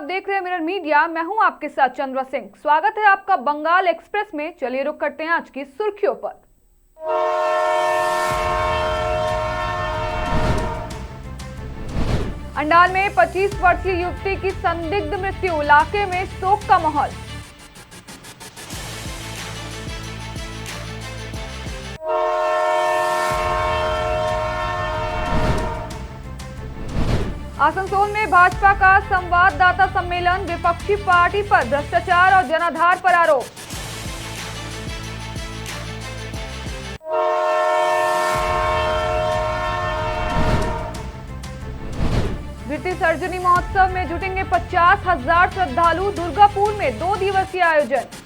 देख रहे हैं मिरर मीडिया। मैं हूं आपके साथ चंद्रा सिंह। स्वागत है आपका बंगाल एक्सप्रेस में। चलिए रुक करते हैं आज की सुर्खियों पर। अंडाल में 25 वर्षीय युवती की संदिग्ध मृत्यु, इलाके में शोक का माहौल। आसनसोल में भाजपा का संवाददाता सम्मेलन, विपक्षी पार्टी पर भ्रष्टाचार और जनाधार पर आरोप। कीर्ति सर्जनी महोत्सव में जुटेंगे 50,000 श्रद्धालु, दुर्गापुर में 2 दिवसीय आयोजन।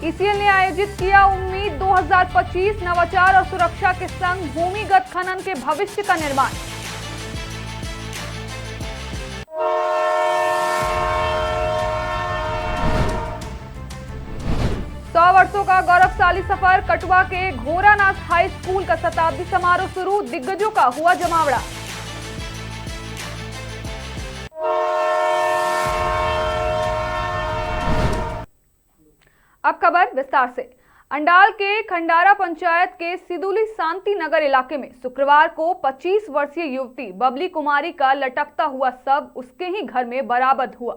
ईसीएल ने आयोजित किया उम्मीद 2025 नवाचार और सुरक्षा के संग भूमिगत खनन के भविष्य का निर्माण। सौ वर्षों का गौरवशाली सफर, कटवा के घोरानाथ हाई स्कूल का शताब्दी समारोह शुरू, दिग्गजों का हुआ जमावड़ा। अब खबर विस्तार से। अंडाल के खंडारा पंचायत के सिदुली शांति नगर इलाके में शुक्रवार को 25 वर्षीय युवती बबली कुमारी का लटकता हुआ शव उसके ही घर में बरामद हुआ।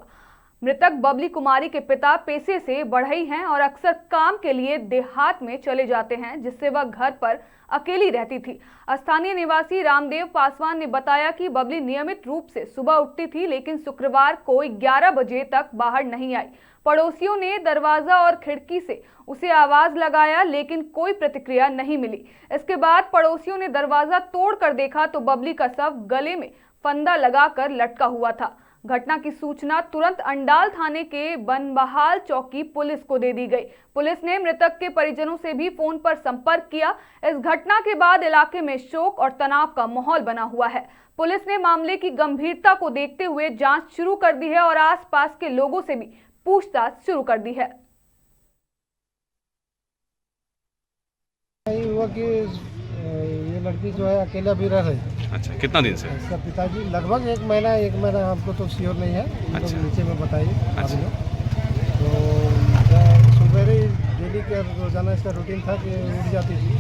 मृतक बबली कुमारी के पिता पेशे से बढ़ई हैं और अक्सर काम के लिए देहात में चले जाते हैं, जिससे वह घर पर अकेली रहती थी। स्थानीय निवासी रामदेव पासवान ने बताया कि बबली नियमित रूप से सुबह उठती थी, लेकिन शुक्रवार को 11 बजे तक बाहर नहीं आई। पड़ोसियों ने दरवाजा और खिड़की से उसे आवाज लगाया, लेकिन कोई प्रतिक्रिया नहीं मिली। इसके बाद पड़ोसियों ने दरवाजा तोड़कर देखा तो बबली का शव गले में फंदा लगाकर लटका हुआ था। घटना की सूचना तुरंत अंडाल थाने के बनबहाल चौकी पुलिस को दे दी गई। पुलिस ने मृतक के परिजनों से भी फोन पर संपर्क किया। इस घटना के बाद इलाके में शोक और तनाव का माहौल बना हुआ है। पुलिस ने मामले की गंभीरता को देखते हुए जांच शुरू कर दी है और आसपास के लोगों से भी पूछताछ शुरू कर दी है। हुआ कि ये लड़की जो है अकेला भी रह रही। अच्छा, कितना दिन से? इसका पिताजी लगभग एक महीना हमको तो श्योर नहीं है। अच्छा। तो नीचे में बताइए। अच्छा। तो सुबह डेली का रोजाना इसका रूटीन था कि उठ जाती थी।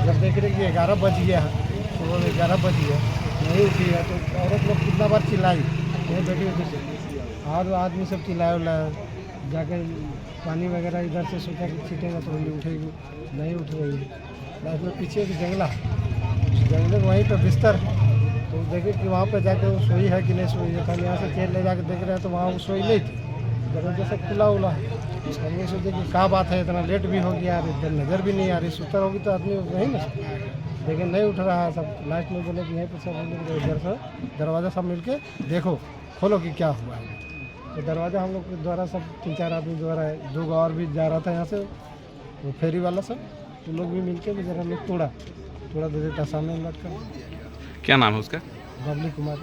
जब देख रहे कि 11 बज गया है, सुबह में 11 बज गया, नहीं उठी है, तो औरत लोग कितना बार चिल्लाई, ये बेटी उठी, और आदमी सब चिल्लाया उल्लाया, जाकर पानी वगैरह इधर से सोचा कि छीटेगा तो ये उठेगी, नहीं उठ रही है। लास्ट में पीछे एक जंगला, जंगले वहीं पर बिस्तर, तो देखे कि वहाँ पर जाकर वो सोई है कि नहीं सोई है। हम यहाँ से चेयर ले जाकर देख रहे हैं तो वहाँ वो सोई नहीं थी, दरवाजा से खुला उला। हमने सोचे कि क्या बात है, इतना लेट भी हो गया, इधर नज़र भी नहीं आ रही, सुतर होगी तो आदमी नहीं ना, लेकिन नहीं उठ रहा है सब। लास्ट में बोले कि यहीं पर सब लोग इधर से दरवाज़ा सब मिल के देखो, खोलो कि क्या हुआ है। तो दरवाज़ा हम लोग के द्वारा सब 3-4 आदमी द्वारा, 2 और भी जा रहा था यहाँ से, वो फेरी वाला सब, तो लोग भी मिल के जरा लोग तोड़ा दे देता सामने लटका। क्या नाम है उसका? बबली कुमारी।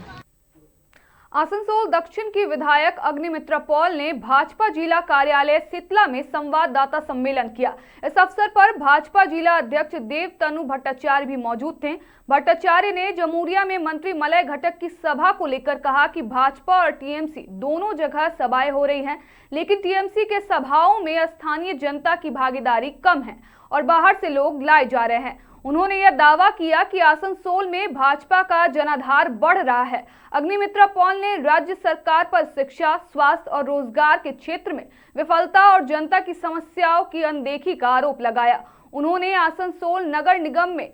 आसनसोल दक्षिण की विधायक अग्निमित्रा पॉल ने भाजपा जिला कार्यालय सितला में संवाददाता सम्मेलन किया। इस अवसर पर भाजपा जिला अध्यक्ष देवतनु भट्टाचार्य भी मौजूद थे। भट्टाचार्य ने जमूरिया में मंत्री मलय घटक की सभा को लेकर कहा कि भाजपा और टीएमसी दोनों जगह सभाएं हो रही हैं, लेकिन टीएमसी के सभाओं में स्थानीय जनता की भागीदारी कम है और बाहर से लोग लाए जा रहे हैं। उन्होंने यह दावा किया कि आसनसोल में भाजपा का जनाधार बढ़ रहा है। अग्निमित्रा पॉल ने राज्य सरकार पर शिक्षा, स्वास्थ्य और रोजगार के क्षेत्र में विफलता और जनता की समस्याओं की अनदेखी का आरोप लगाया। उन्होंने आसनसोल नगर निगम में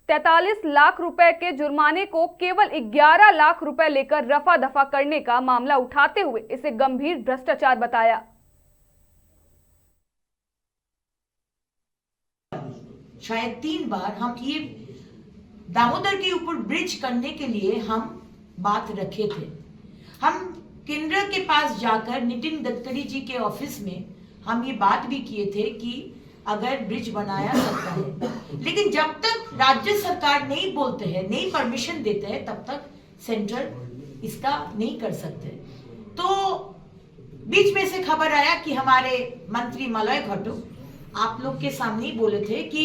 43 लाख रुपए के जुर्माने को केवल 11 लाख रुपए लेकर रफा दफा करने का मामला उठाते हुए इसे गंभीर भ्रष्टाचार बताया। शायद 3 बार हम ये दामोदर के ऊपर ब्रिज करने के लिए हम बात रखे थे। हम केंद्र के पास जाकर नितिन गडकरी जी के ऑफिस में हम ये बात भी किए थे कि अगर ब्रिज बनाया सकता है, लेकिन जब तक राज्य सरकार नहीं बोलते हैं, नहीं परमिशन देते हैं, तब तक सेंट्रल इसका नहीं कर सकते। तो बीच में से खबर आया कि हमारे मंत्री मलय घटक आप लोग के सामने ही बोले थे कि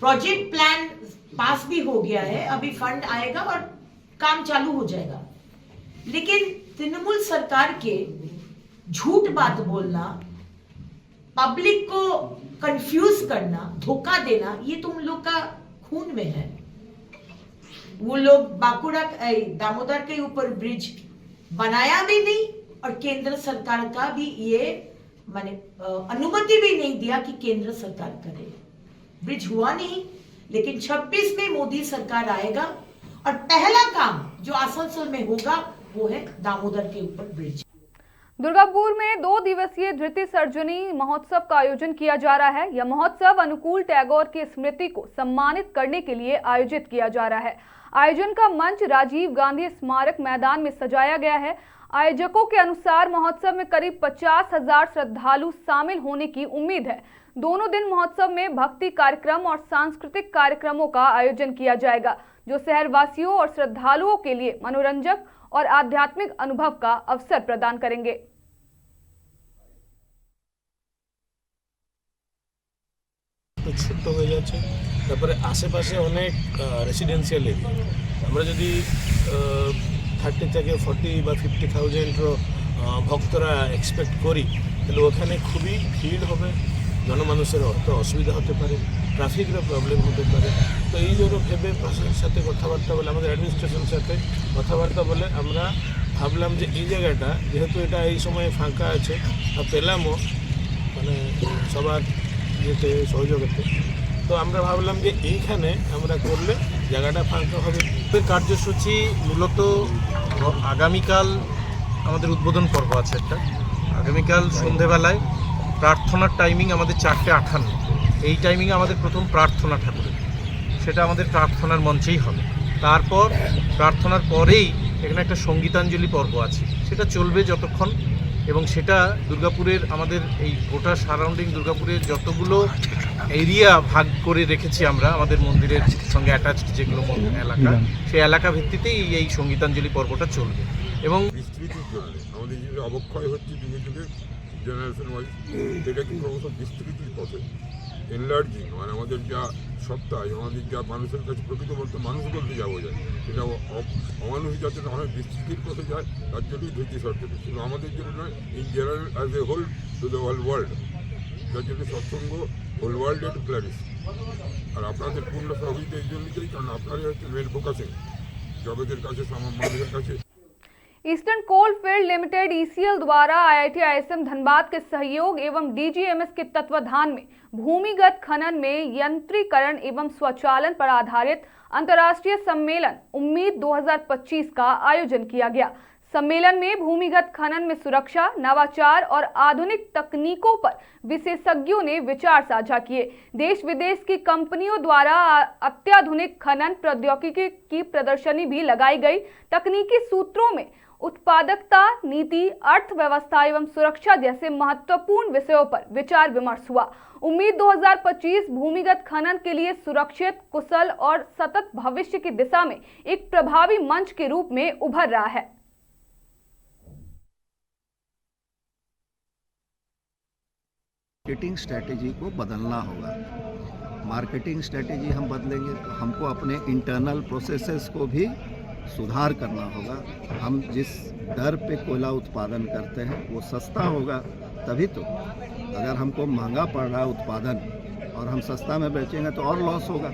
प्रोजेक्ट प्लान पास भी हो गया है, अभी फंड आएगा और काम चालू हो जाएगा। लेकिन तृणमूल सरकार के झूठ बात बोलना, पब्लिक को कंफ्यूज करना, धोखा देना, ये तुम लोग का खून में है। वो लोग बांकुड़ा दामोदर के ऊपर ब्रिज बनाया भी नहीं और केंद्र सरकार का भी ये माने अनुमति भी नहीं दिया कि केंद्र सरकार करे। ब्रिज हुआ नहीं, लेकिन 26 में मोदी सरकार आएगा और पहला काम जो आसनसोल में होगा वो है दामोदर के ऊपर ब्रिज। दुर्गापुर में 2 दिवसीय धृति सर्जनी महोत्सव का आयोजन किया जा रहा है। यह महोत्सव अनुकूल टैगोर की स्मृति को सम्मानित करने के लिए आयोजित किया जा रहा है। आयोजन का मंच राजीव गांधी स्मारक मैदान में सजाया गया है। आयोजकों के अनुसार महोत्सव में करीब 50,000 श्रद्धालु शामिल होने की उम्मीद है। दोनों दिन महोत्सव में भक्ति कार्यक्रम और सांस्कृतिक कार्यक्रमों का आयोजन किया जाएगा, जो शहरवासियों और श्रद्धालुओं के लिए मनोरंजक और आध्यात्मिक अनुभव का अवसर प्रदान करेंगे। ছোট হয়ে যাচ্ছে, তারপরে আশেপাশে অনেক রেসিডেন্সিয়াল এরিয়া, আমরা যদি 30 থেকে 40 বা 50,000 ভক্তরা এক্সপেক্ট করি, তাহলে ওখানে খুবই ভিড় হবে, জনমানুষের অত অসুবিধা হতে পারে, ট্রাফিকের প্রবলেম হতে পারে। তো এই জন্য ভেবে প্রশাসনের সাথে কথাবার্তা বলে, আমাদের অ্যাডমিনিস্ট্রেশনের সাথে কথাবার্তা বলে আমরা ভাবলাম যে এই জায়গাটা যেহেতু এটা এই সময় ফাঁকা আছে বা পেলামও মানে সবার ইয়েতে সহযোগিতা, তো আমরা ভাবলাম যে এইখানে আমরা করলে জায়গাটা ফাঁকা হবে। কার্যসূচি মূলত আগামীকাল আমাদের উদ্বোধন পর্ব আছে একটা। আগামীকাল সন্ধেবেলায় প্রার্থনার টাইমিং আমাদের 4:58, এই টাইমিংয়ে আমাদের প্রথম প্রার্থনা ঠাকুরের, সেটা আমাদের প্রার্থনার মঞ্চেই হবে। তারপর প্রার্থনার পরেই এখানে একটা সঙ্গীতাঞ্জলি পর্ব আছে, সেটা চলবে যতক্ষণ, এবং সেটা দুর্গাপুরের আমাদের এই গোটা সারাউন্ডিং দুর্গাপুরের যতগুলো এরিয়া ভাগ করে রেখেছি আমরা আমাদের মন্দিরের সঙ্গে অ্যাটাচড যেগুলো এলাকা, সেই এলাকা ভিত্তিতেই এই সঙ্গীতাঞ্জলি পর্বটা চলবে। এবং বিস্তৃতির জন্য আমাদের যে অবক্ষয় হচ্ছে যুগে যুগে জেনারেশন ওয়াইজ, সেটাকে ক্রমশ বিস্তৃতির পথে এনলার্জিং, মানে আমাদের যা সত্তা, আমাদের যা মানুষের কাছে প্রকৃত বলতে মানুষ বলতে যাবো যায়, সেটা অমানুষ যাতে অনেক বিস্তৃতির পথে যায়, তার জন্যই ধৃতি সরকারি, শুধু আমাদের জন্য নয়, in general as a whole to the whole world. যার জন্য সৎসঙ্গ হোল ওয়ার্ল্ডে টু ফ্লারিশ। আর আপনাদের পূর্ণ সহযোগিতা এই জন্যই, কারণ আপনারাই হচ্ছে মেন ফোকাসিং জগতের কাছে, মানুষের কাছে। Eastern coalfield limited ECL द्वारा आईआईटी आईएसएम धनबाद के सहयोग एवं डीजीएमएस के तत्वाधान में भूमिगत खनन में यंत्रीकरण एवं स्वचालन पर आधारित अंतर्राष्ट्रीय सम्मेलन उम्मीद 2025 का आयोजन किया गया। सम्मेलन में भूमिगत खनन में सुरक्षा, नवाचार और आधुनिक तकनीकों पर विशेषज्ञों ने विचार साझा किए। देश विदेश की कंपनियों द्वारा अत्याधुनिक खनन प्रौद्योगिकी की प्रदर्शनी भी लगाई गई। तकनीकी सूत्रों में उत्पादकता, नीति, अर्थव्यवस्था एवं सुरक्षा जैसे महत्वपूर्ण विषयों पर विचार विमर्श हुआ। उम्मीद 2025 भूमिगत खनन के लिए सुरक्षित, कुशल और सतत भविष्य की दिशा में एक प्रभावी मंच के रूप में उभर रहा है। मार्केटिंग स्ट्रेटेजी को बदलना होगा। मार्केटिंग स्ट्रेटेजी हम बदलेंगे तो हमको अपने इंटरनल प्रोसेसेस को भी सुधार करना होगा। हम जिस दर पे कोयला उत्पादन करते हैं वो सस्ता होगा तभी तो। अगर हमको महंगा पड़ रहा है उत्पादन और हम सस्ता में बेचेंगे तो और लॉस होगा।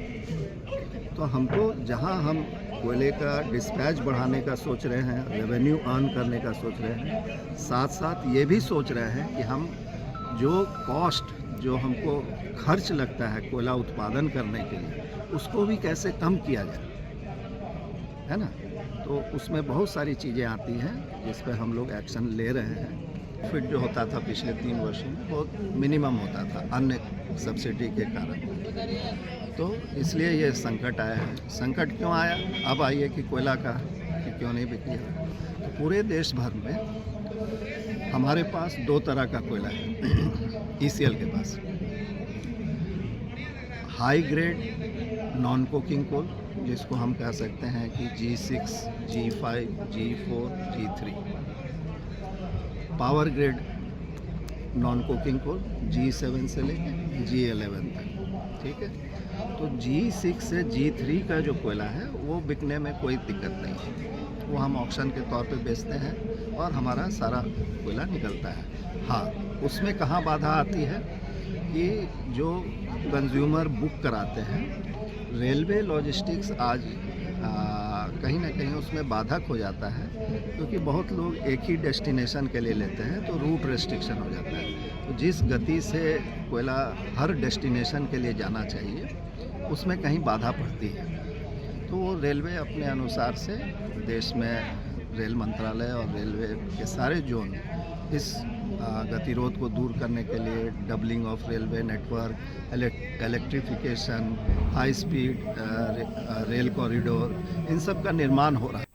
तो हमको जहां हम कोयले का डिस्पैच बढ़ाने का सोच रहे हैं, रेवेन्यू अर्न करने का सोच रहे हैं, साथ साथ ये भी सोच रहे हैं कि हम जो कॉस्ट, जो हमको खर्च लगता है कोयला उत्पादन करने के लिए, उसको भी कैसे कम किया जाए, है ना। तो उसमें बहुत सारी चीज़ें आती हैं जिस पर हम लोग एक्शन ले रहे हैं। प्रॉफिट जो होता था पिछले 3 वर्षों में बहुत मिनिमम होता था अन्य सब्सिडी के कारण, तो इसलिए ये संकट आया है। संकट क्यों आया? अब आइए कि कोयला का कि क्यों नहीं बिकी है। तो पूरे देश भर में हमारे पास 2 तरह का कोयला है ईसीएल के पास। High grade non coking coal, जिसको हम कह सकते हैं कि G6, G5, G4, G3। Power grade non cooking को G7 से लेकर G11 तक, ठीक है। तो G6 से G3 का जो कोयला है वो बिकने में कोई दिक्कत नहीं है, वो हम ऑक्शन के तौर पे बेचते हैं और हमारा सारा कोयला निकलता है। हाँ, उसमें कहाँ बाधा आती है कि जो कंज्यूमर बुक कराते हैं, रेलवे लॉजिस्टिक्स आज कहीं ना कहीं उसमें बाधक हो जाता है, क्योंकि बहुत लोग एक ही डेस्टिनेशन के लिए लेते हैं तो रूट रेस्ट्रिक्शन हो जाता है। तो जिस गति से कोयला हर डेस्टिनेशन के लिए जाना चाहिए उसमें कहीं बाधा पड़ती है, तो वो रेलवे अपने अनुसार से देश में रेल मंत्रालय और रेलवे के सारे जोन इस गतिरोध को दूर करने के लिए doubling of railway network, electrification, high speed rail corridor, इन सब का निर्माण हो रहा है।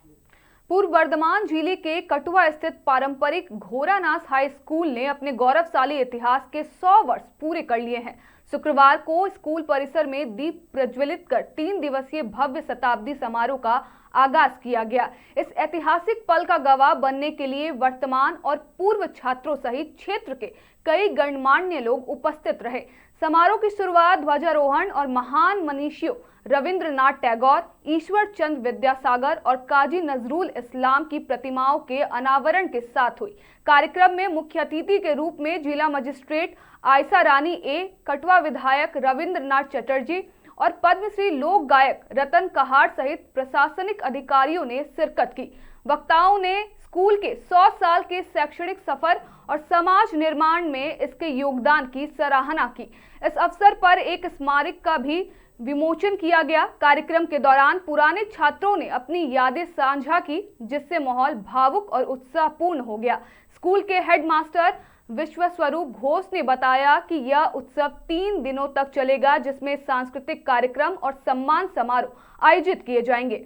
पूर्व वर्धमान जिले के कटवा स्थित पारंपरिक घोरानास हाई स्कूल ने अपने गौरवशाली इतिहास के 100 वर्ष पूरे कर लिए हैं। शुक्रवार को स्कूल परिसर में दीप प्रज्वलित कर 3 दिवसीय भव्य शताब्दी समारोह का आगाज किया गया। इस ऐतिहासिक पल का गवाह बनने के लिए वर्तमान और पूर्व छात्रों सहित क्षेत्र के कई गणमान्य लोग उपस्थित रहे। समारोह की शुरुआत ध्वजारोहण और महान मनीषियों रविंद्रनाथ टैगोर, ईश्वर चंद्र विद्यासागर और काजी नजरुल इस्लाम की प्रतिमाओं के अनावरण के साथ हुई। कार्यक्रम में मुख्य अतिथि के रूप में जिला मजिस्ट्रेट आयशा रानी ए, कटवा विधायक रविंद्रनाथ चटर्जी और पद्मश्री लोक गायक रतन कहार सहित प्रशासनिक अधिकारियों ने शिरकत की। वक्ताओं ने स्कूल के 100 साल के शैक्षणिक सफर और समाज निर्माण में इसके योगदान की सराहना की। इस अवसर पर एक स्मारक का भी विमोचन किया गया। कार्यक्रम के दौरान पुराने छात्रों ने अपनी यादें साझा की, जिससे माहौल भावुक और उत्साहपूर्ण हो गया। स्कूल के हेडमास्टर विश्वस्वरूप घोष ने बताया कि यह उत्सव 3 दिनों तक चलेगा, जिसमें सांस्कृतिक कार्यक्रम और सम्मान समारोह आयोजित किए जाएंगे।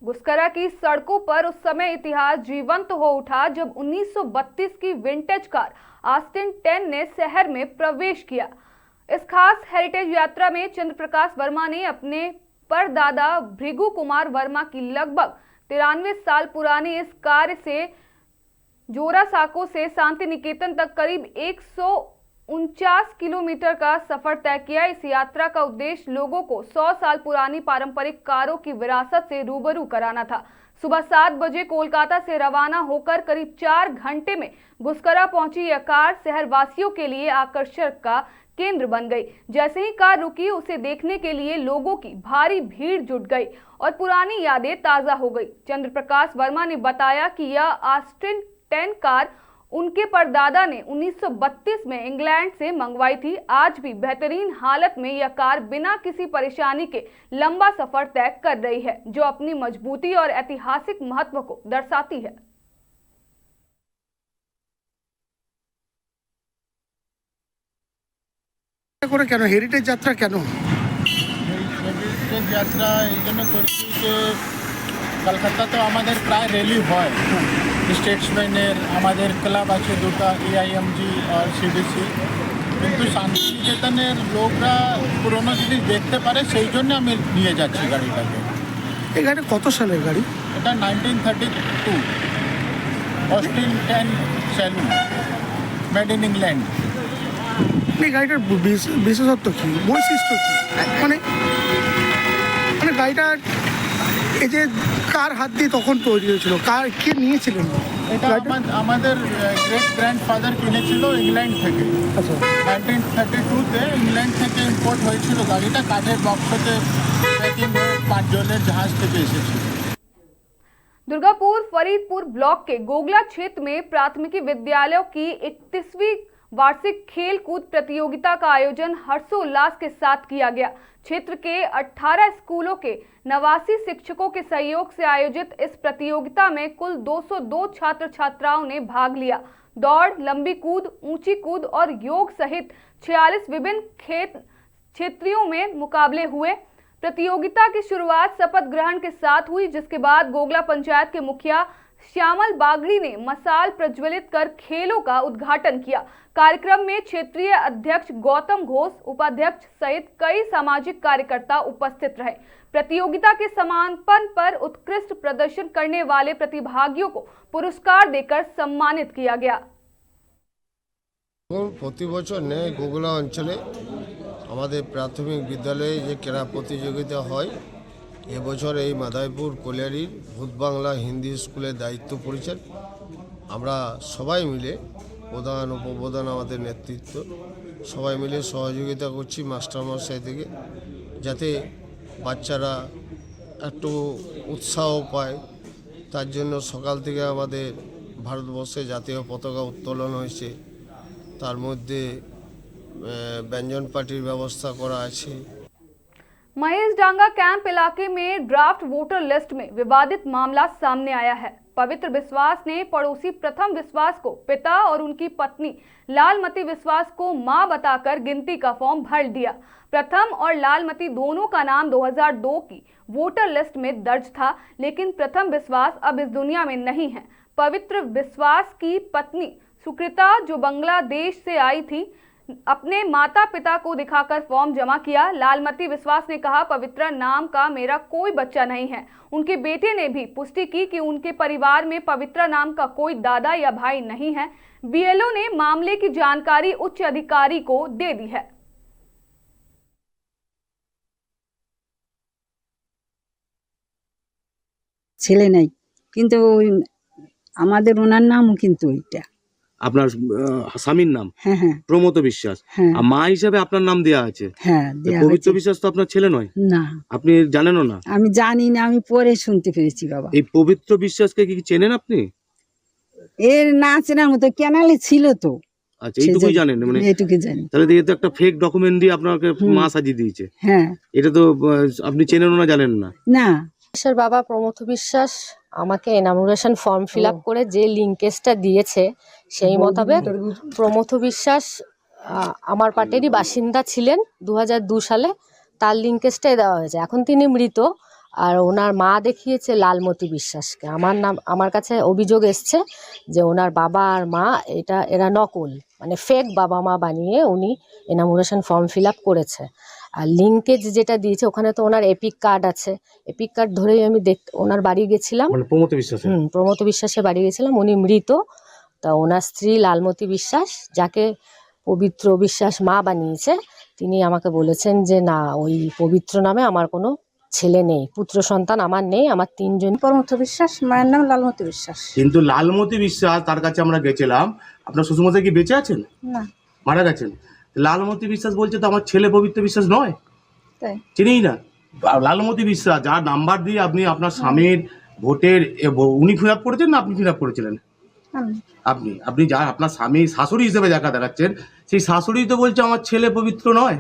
गुस्करा की सड़कों पर उस समय इतिहास जीवंत हो उठा जब 1932 की विंटेज कार आस्टिन 10 ने शहर में प्रवेश किया। इस खास हेरिटेज यात्रा में चंद्र प्रकाश वर्मा ने अपने परदादा भृगु कुमार वर्मा की लगभग 93 साल पुरानी इस कार से जोरासाको से शांति निकेतन तक करीब 149 किलोमीटर का सफर तय किया। इस यात्रा का उद्देश्य लोगों को 100 साल पुरानी पारंपरिक कारों की विरासत से रूबरू कराना था। सुबह 7 बजे कोलकाता से रवाना होकर करीब 4 घंटे में गुस्करा पहुंची यह कार शहरवासियों के लिए आकर्षण का केंद्र बन गई। जैसे ही कार रुकी, उसे देखने के लिए लोगों की भारी भीड़ जुट गई और पुरानी यादें ताजा हो गई। चंद्र प्रकाश वर्मा ने बताया कि यह आस्टिन 10 कार उनके परदादा ने 1932 में इंग्लैंड से मंगवाई थी। आज भी बेहतरीन हालत में यह कार बिना किसी परेशानी के लंबा सफर तय कर रही है, जो अपनी मजबूती और ऐतिहासिक महत्व को दर्शाती है। কেন হেরিটেজ যাত্রা কেন? হেরিটেজ যাত্রা এই জন্য করছি যে কলকাতাতে আমাদের প্রায় র্যালি হয়, স্টেটসম্যানের আমাদের ক্লাব আছে দুটো, এআইএমজি আর সিডিসি, কিন্তু শান্তিনিকেতনের লোকরা পুরোনো জিনিস দেখতে পারে, সেই জন্য আমি নিয়ে যাচ্ছি গাড়িটাকে। এই গাড়ি কত সালের গাড়ি? এটা 1932 Austin 10 saloon, made in England. এই গাড়িটার বিশেষত্ব কি, বৈশিষ্ট্য কি? মানে গাড়িটা এই যে কার হাত দিয়ে তখন তৈরি হয়েছিল, কার কে নিয়েছিলেন? এটা আমাদের গ্রেট গ্র্যান্ডফাদার কিনেছিল ইংল্যান্ড থেকে। আচ্ছা, 1932-তে ইংল্যান্ড থেকে ইম্পোর্ট হয়েছিল গাড়িটা, কাঠের বক্সতে প্যাকিং হয়ে 5 জনের জাহাজ থেকে এসেছিল। दुर्गापुर फरीदपुर ब्लॉक के गोगला क्षेत्र में प्राथमिकी विद्यालयों की 31वीं वार्षिक खेल कूद प्रतियोगिता का आयोजन हर्षोल्लास के साथ किया गया। क्षेत्र के 18 स्कूलों के 89 शिक्षकों के सहयोग से आयोजित इस प्रतियोगिता में कुल 202 छात्र छात्राओं ने भाग लिया। दौड़, लंबी कूद, ऊंची कूद और योग सहित 46 विभिन्न क्षेत्रों में मुकाबले हुए। प्रतियोगिता की शुरुआत शपथ ग्रहण के साथ हुई, जिसके बाद गोगला पंचायत के मुखिया श्यामल बागड़ी ने मसाल प्रज्वलित कर खेलों का उद्घाटन किया। कार्यक्रम में क्षेत्रीय अध्यक्ष गौतम घोष, उपाध्यक्ष सहित कई सामाजिक कार्यकर्ता उपस्थित रहे। प्रतियोगिता के समापन पर उत्कृष्ट प्रदर्शन करने वाले प्रतिभागियों को पुरस्कार देकर सम्मानित किया गया। प्रति बছর নেই গোগলা অঞ্চলে আমাদের প্রাথমিক বিদ্যালয়ে যে ক্রীড়া প্রতিযোগিতা হয়, এবছর এই মাদারীপুর কলিয়ারির ভূত বাংলা হিন্দি স্কুলের দায়িত্ব পড়েছেন। আমরা সবাই মিলে প্রধান উপপ্রধান আমাদের নেতৃত্ব সবাই মিলে সহযোগিতা করছি মাস্টারমশাই থেকে, যাতে বাচ্চারা একটু উৎসাহ পায়। তার জন্য সকাল থেকে আমাদের ভারতবর্ষে জাতীয় পতাকা উত্তোলন হয়েছে, তার মধ্যে ব্যঞ্জন পার্টির ব্যবস্থা করা আছে। महेश डांगा कैंप इलाके में ड्राफ्ट वोटर लिस्ट में विवादित मामला सामने आया है। पवित्र विश्वास ने पड़ोसी प्रथम विश्वास को पिता और उनकी पत्नी लालमती विश्वास को मां बताकर गिनती का फॉर्म भर दिया। प्रथम और लालमती दोनों का नाम 2002 की वोटर लिस्ट में दर्ज था, लेकिन प्रथम विश्वास अब इस दुनिया में नहीं है। पवित्र विश्वास की पत्नी सुकृता, जो बांग्लादेश से आई थी, अपने माता पिता को दिखाकर फॉर्म जमा किया। लालमती विश्वास ने कहा, पवित्रा नाम का मेरा कोई बच्चा नहीं है। उनके बेटे ने भी पुष्टि की कि उनके परिवार में पवित्रा नाम का कोई दादा या भाई नहीं है। बीएलओ ने मामले की जानकारी उच्च अधिकारी को दे दी है। ছেলে নাই, কিন্তু আমাদের ওনার নামও কিন্তু ওইটা। আপনার স্বামীর নাম হ্যাঁ হ্যাঁ প্রমথ বিশ্বাস, হ্যাঁ আর মা হিসাবে আপনার নাম দেয়া আছে। হ্যাঁ দেয়া পবিত্র হয়েছে। বিশ্বাস তো আপনার ছেলে নয়, না আপনি জানেনও না। আমি জানি না, আমি পরে শুনতে পেরেছি বাবা। এই পবিত্র বিশ্বাসকে কি চেনেন আপনি? এর না চেনার মতো ক্যানালে ছিল তো। আচ্ছা, এইটুকুই জানেন? মানে এইটুকু জানি। তাহলে এই তো একটা ফেক ডকুমেন্ট দিয়ে আপনাকে মা সাজিয়ে দিয়েছে। হ্যাঁ এটা তো আপনি চেনেন না, জানেন না। না বাবা প্রমথ বিশ্বাস আমাকে এনামোরেশন ফর্ম ফিল আপ করে যে লিঙ্কেজটা দিয়েছে সেই মোতাবেক প্রমথ বিশ্বাস আমার পার্টিরই বাসিন্দা ছিলেন 2002 সালে, তার লিঙ্কেজটাই দেওয়া হয়েছে। এখন তিনি মৃত, আর ওনার মা দেখিয়েছে লালমতি বিশ্বাসকে। আমার কাছে অভিযোগ এসছে যে ওনার বাবা আর মা এরা নকল, মানে ফেক বাবা মা বানিয়ে উনি এনামোরেশন ফর্ম ফিল আপ করেছে। আর লিঙ্কেজ যেটা দিয়েছে ওখানে তো ওনার এপিক কার্ড আছে। এপিক কার্ড ধরেই আমি ওনার বাড়ি গেছিলাম, মানে প্রমথ বিশ্বাস। প্রমথ বিশ্বাসের বাড়ি গেছিলাম। উনি মৃত, তা ওনার স্ত্রী লালমতি বিশ্বাস, যাকে পবিত্র বিশ্বাস মা বানিয়েছে, তিনি আমাকে বলেছেন যে না, ওই পবিত্র নামে আমার কোনো ছেলে নেই, পুত্র সন্তান আমার নেই, আমার 3 জন। প্রমথ বিশ্বাস, মায়ের নাম লালমতি বিশ্বাস। কিন্তু লালমতি বিশ্বাস, তার কাছে আমরা গেছিলাম। আপনার শ্বশুরমশাই কি বেঁচে আছেন? না, মারা গেছেন। লালমতি বিশ্বাস বলছে তো আমার ছেলে পবিত্র বিশ্বাস নয়, তাই চিনিই না। লালমতি বিশ্বাস যার নাম্বার দিয়ে আপনি আপনার স্বামীর ভোটের উনি ফিল আপ করেছেন না আপনি ফিল আপ করেছিলেন? আপনি যা আপনার স্বামী শাশুড়ি হিসেবে দেখা দেখাচ্ছেন, সেই শাশুড়ি তো বলছে আমার ছেলে পবিত্র নয়।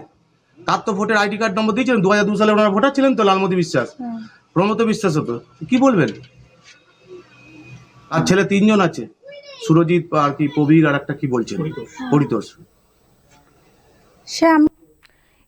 তার তো ভোটের আইডি কার্ড নম্বর দিয়েছিলেন। 2002 সালে ওনার ভোটার ছিলেন তো লালমতি বিশ্বাস। প্রমথ বিশ্বাস হতো, কি বলবেন? আর ছেলে 3 জন আছে, সুরজিৎ আর কি প্রবীর, আর একটা কি বলছেন পরিতোষ।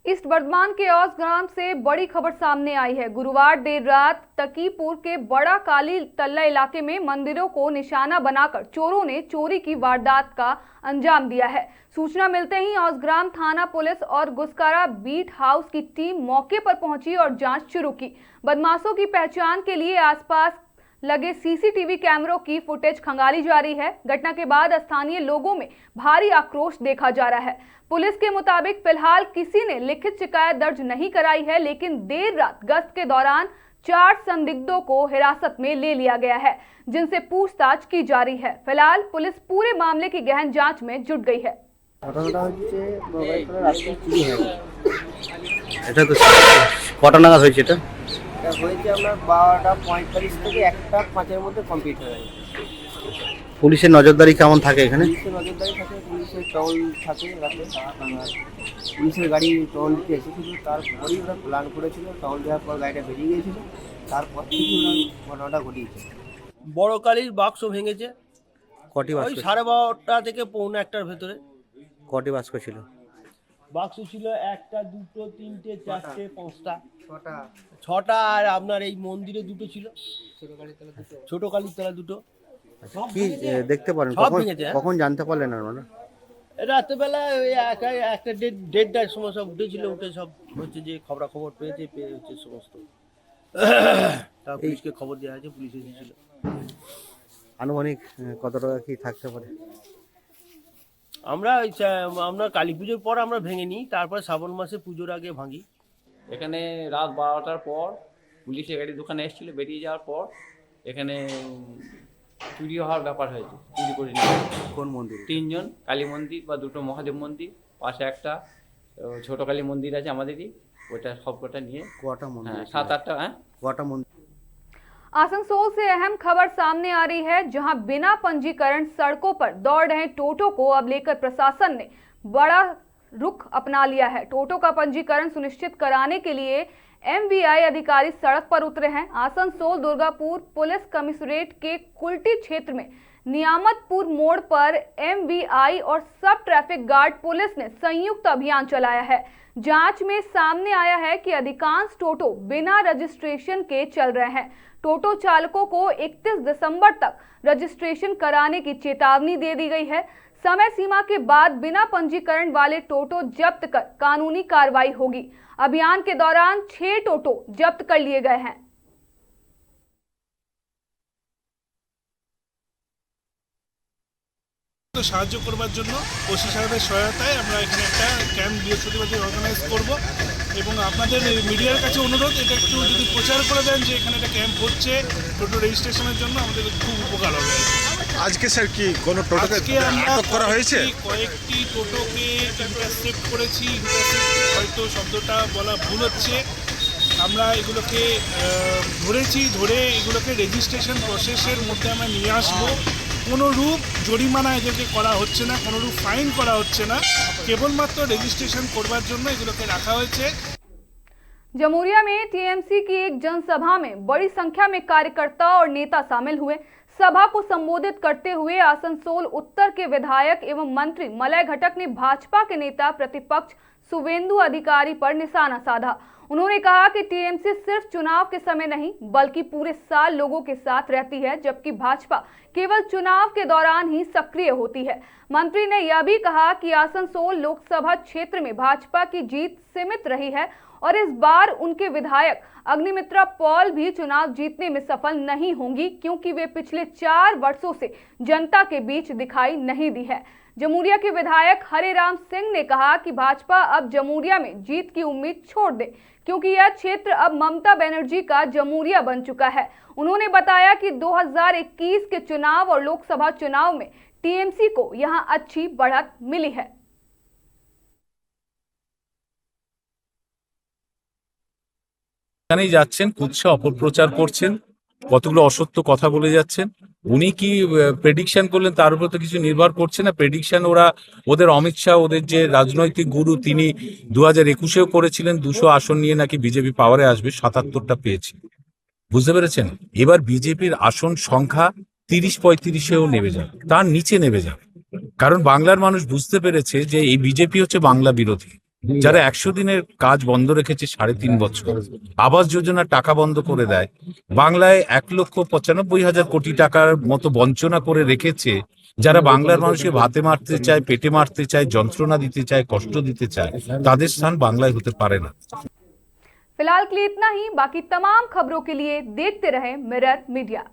ईस्ट बर्धमान के औस ग्राम से बड़ी खबर सामने आई है। गुरुवार देर रात तकीपुर के बड़ा काली तल्ला इलाके में मंदिरों को निशाना बनाकर चोरों ने चोरी की वारदात का अंजाम दिया है। सूचना मिलते ही औस ग्राम थाना पुलिस और गुस्कारा बीट हाउस की टीम मौके पर पहुंची और जांच शुरू की। बदमाशों की पहचान के लिए आसपास लगे सीसीटीवी कैमरों की फुटेज खंगाली जा रही है। घटना के बाद स्थानीय लोगों में भारी आक्रोश देखा जा रहा है। पुलिस के मुताबिक फिलहाल किसी ने लिखित शिकायत दर्ज नहीं कराई है, लेकिन देर रात गश्त के दौरान 4 संदिग्धों को हिरासत में ले लिया गया है, जिनसे पूछताछ की जा रही है। फिलहाल पुलिस पूरे मामले की गहन जांच में जुट गई है। এটা তো কটা নাগাদ হয়েছে? এটা হয়েছে আপনার 12:45 থেকে 1:05 মধ্যে কমপ্লিট হয়ে যায়। পুলিশের নজরদারি কেমন থাকে এখানে? পুলিশের নজরদারি থাকে, পুলিশের টহল থাকে রাতে, পুলিশের গাড়ি টহল দিতে এসেছিল। তারপরেই ওরা প্ল্যান করেছিল, টহল দেওয়ার পর গাড়িটা বেরিয়ে গিয়েছিল, তারপর থেকে ওরা ঘটনাটা ঘটিয়েছে। বড় কালীর বাক্স ভেঙেছে। কটি বাক্স? 12:30 থেকে 1:45 ভেতরে। কটি বাক্স ছিল? বাক্স ছিল 1টা 2টো 3টে 4টে 5টা 6টা, আর আপনার এই মন্দিরে 2টো ছিল, ছোট কালীর তলা 2টো। কি দেখতে পারেন? সব ভেঙেছে, হ্যাঁ। কখন জানতে পারলেন আপনারা? রাত্রেবেলা ওই একটা দেড়টার সময় সব উঠেছিল, উঠে সব হচ্ছে যে খবরাখবর পেয়ে হচ্ছে সমস্ত তা পুলিশকে খবর দেওয়া হয়েছে, পুলিশ এসেছিল। আনুমানিক কত টাকা কি থাকতে পারে? আমরা কালী পুজোর পর আমরা ভেঙে নিই, তারপর শ্রাবণ মাসে পুজোর আগে ভাঙি। এখানে রাত 12টার পর পুলিশের গাড়ি দোকানে এসেছিল, বেরিয়ে যাওয়ার পর এখানে চুরি হওয়ার ব্যাপার হয়েছে, চুরি করে নিয়ে। কোন মন্দির? 3 জন, কালী মন্দির বা 2টো মহাদেব মন্দির, পাশে একটা ছোট কালী মন্দির আছে আমাদেরই, ওইটা সবকটা নিয়ে। কটা মন্দির? হ্যাঁ 7-8টা। হ্যাঁ কটা মন্দির? आसनसोल से अहम खबर सामने आ रही है, जहां बिना पंजीकरण सड़कों पर दौड़ रहे टोटो को अब लेकर प्रशासन ने बड़ा रुख अपना लिया है। टोटो का पंजीकरण सुनिश्चित कराने के लिए एमवीआई अधिकारी सड़क पर उतरे हैं। आसनसोल दुर्गापुर पुलिस कमिश्नरेट के कुल्टी क्षेत्र में नियामतपुर मोड़ पर एमवीआई और सब ट्रैफिक गार्ड पुलिस ने संयुक्त अभियान चलाया है। जांच में सामने आया है कि अधिकांश टोटो बिना रजिस्ट्रेशन के चल रहे हैं। टोटो चालकों को 31 दिसंबर तक रजिस्ट्रेशन कराने की चेतावनी दे दी गई है। समय सीमा के बाद बिना पंजीकरण वाले टोटो जब्त कर कानूनी कार्रवाई होगी। अभियान के दौरान 6 टोटो जब्त कर लिए गए हैं। সাহায্য করবার জন্য ওসি সাহেবের সহায়তায় আমরা এখানে একটা ক্যাম্প বৃহস্পতিবার দিন অর্গানাইজ করব এবং আপনাদের মিডিয়ার কাছে অনুরোধ, এটা একটু যদি প্রচার করে দেন যে এখানে একটা ক্যাম্প হচ্ছে টোটো রেজিস্ট্রেশনের জন্য, আমাদের খুব উপকার হবে। আজকে স্যার কি কোনো টোটোকে আটক করা হয়েছে? কয়েকটি টোটোকে ইন্টারসেপ্ট করেছি। হয়তো শব্দটা বলা ভুল হচ্ছে। আমরা এগুলোকে ধরেছি, ধরে এগুলোকে রেজিস্ট্রেশন প্রসেসের মধ্যে আমরা নিয়ে আসবো। কোনো রূপ জরিমানা এদেরকে করা হচ্ছে না, কোনো রূপ ফাইন করা হচ্ছে না, কেবলমাত্র রেজিস্ট্রেশন করবার জন্য এগুলোকে রাখা হয়েছে। जमुरिया में टीएमसी की एक जनसभा में बड़ी संख्या में कार्यकर्ता और नेता शामिल हुए। सभा को संबोधित करते हुए आसनसोल उत्तर के विधायक एवं मंत्री मलय घटक ने भाजपा के नेता प्रतिपक्ष सुवेंदु अधिकारी पर निशाना साधा। उन्होंने कहा कि टीएमसी सिर्फ चुनाव के समय नहीं बल्कि पूरे साल लोगों के साथ रहती है, जबकि भाजपा केवल चुनाव के दौरान ही सक्रिय होती है। मंत्री ने यह भी कहा कि आसनसोल लोकसभा क्षेत्र में भाजपा की जीत सीमित रही है और इस बार उनके विधायक अग्निमित्रा पॉल भी चुनाव जीतने में सफल नहीं होंगी, क्योंकि वे पिछले 4 वर्षों से जनता के बीच दिखाई नहीं दी है। जमुरिया के विधायक हरेराम सिंह ने कहा कि भाजपा अब जमुरिया में जीत की उम्मीद छोड़ दे, क्योंकि यह क्षेत्र अब ममता बनर्जी का जमुरिया बन चुका है। उन्होंने बताया कि 2021 के चुनाव और लोकसभा चुनाव में टीएमसी को यहां अच्छी बढ़त मिली है। এখানেই যাচ্ছেন, কুৎসা অপপ্রচার করছেন, কতগুলো অসত্য কথা বলে যাচ্ছেন। উনি কি প্রেডিকশন করলেন তার উপর তো কিছু নির্ভর করছে না। প্রেডিকশন ওদের অমিত শাহ, ওদের যে রাজনৈতিক গুরু, তিনি 2021-এও করেছিলেন 200 আসন নিয়ে নাকি বিজেপি পাওয়ারে আসবে, 77টা পেয়েছে। বুঝতে পেরেছেন? এবার বিজেপির আসন সংখ্যা 30-35-এও নেমে যাবে, তার নিচে নেমে যাবে। কারণ বাংলার মানুষ বুঝতে পেরেছে যে এই বিজেপি হচ্ছে বাংলা বিরোধী, যারা 100 দিনের কাজ বন্ধ রেখেছে 3.5 বছর, আবাস যোজনার টাকা বন্ধ করে দেয়, বাংলায় 1,95,000 কোটি টাকার মতো বঞ্চনা করে রেখেছে, যারা বাংলার মানুষকে ভাতে মারতে চায়, পেটে মারতে চায়, যন্ত্রণা দিতে চায়, কষ্ট দিতে চায়, তাদের স্থান বাংলায় হতে পারে না। फिलहाल के लिए इतना ही। बाकी तमाम खबरों के लिए देखते रहें मिरर मीडिया।